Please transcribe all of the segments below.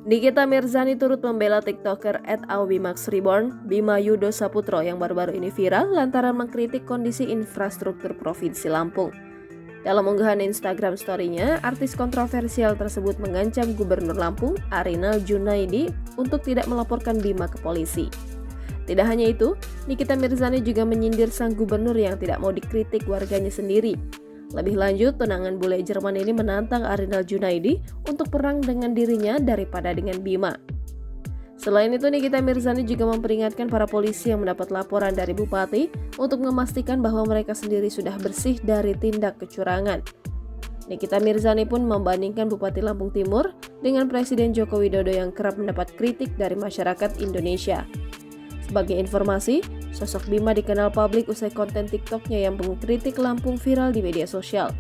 Nikita Mirzani turut membela TikToker @aubimaxreborn Bima Yudo Saputro yang baru-baru ini viral lantaran mengkritik kondisi infrastruktur Provinsi Lampung. Dalam unggahan Instagram story-nya, artis kontroversial tersebut mengancam Gubernur Lampung, Arinal Junaidi, untuk tidak melaporkan Bima ke polisi. Tidak hanya itu, Nikita Mirzani juga menyindir sang gubernur yang tidak mau dikritik warganya sendiri. Lebih lanjut, tunangan bule Jerman ini menantang Arinal Junaidi untuk perang dengan dirinya daripada dengan Bima. Selain itu, Nikita Mirzani juga memperingatkan para polisi yang mendapat laporan dari Bupati untuk memastikan bahwa mereka sendiri sudah bersih dari tindak kecurangan. Nikita Mirzani pun membandingkan Bupati Lampung Timur dengan Presiden Joko Widodo yang kerap mendapat kritik dari masyarakat Indonesia. Sebagai informasi, sosok Bima dikenal publik usai konten TikToknya yang mengkritik Lampung viral di media sosial.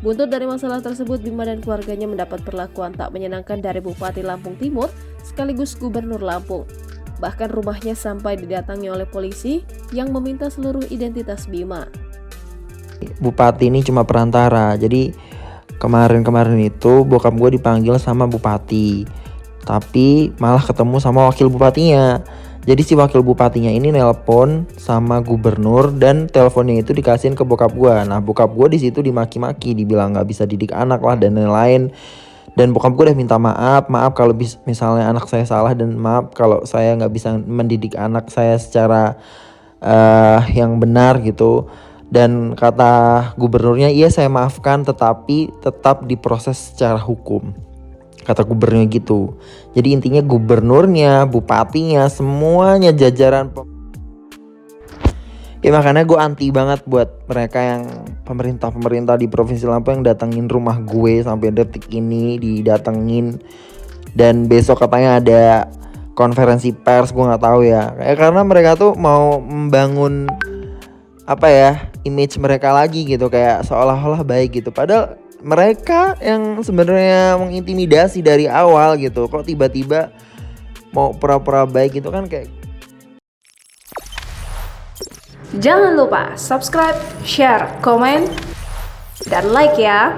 Buntut dari masalah tersebut, Bima dan keluarganya mendapat perlakuan tak menyenangkan dari Bupati Lampung Timur sekaligus Gubernur Lampung. Bahkan rumahnya sampai didatangi oleh polisi yang meminta seluruh identitas Bima. Bupati ini cuma perantara, jadi kemarin itu bokap gue dipanggil sama Bupati, tapi malah ketemu sama wakil bupatinya. Jadi si wakil bupatinya ini nelpon sama gubernur dan teleponnya itu dikasihin ke bokap gue. Nah bokap gue di situ dimaki-maki, dibilang nggak bisa didik anak lah dan lain-lain. Dan bokap gue udah minta maaf kalau misalnya anak saya salah, dan maaf kalau saya nggak bisa mendidik anak saya secara yang benar gitu. Dan kata gubernurnya, iya saya maafkan, tetapi tetap diproses secara hukum. Kata gubernurnya gitu. Jadi intinya gubernurnya, bupatinya, semuanya jajaran ya makanya gue anti banget buat mereka yang pemerintah di Provinsi Lampung yang datengin rumah gue sampai detik ini didatengin. Dan besok katanya ada konferensi pers, gue nggak tahu ya. Karena mereka tuh mau membangun image mereka lagi gitu, kayak seolah-olah baik gitu. Padahal mereka yang sebenarnya mengintimidasi dari awal gitu. Kok tiba-tiba mau pura-pura baik gitu kan kayak. Jangan lupa subscribe, share, komen, dan like ya.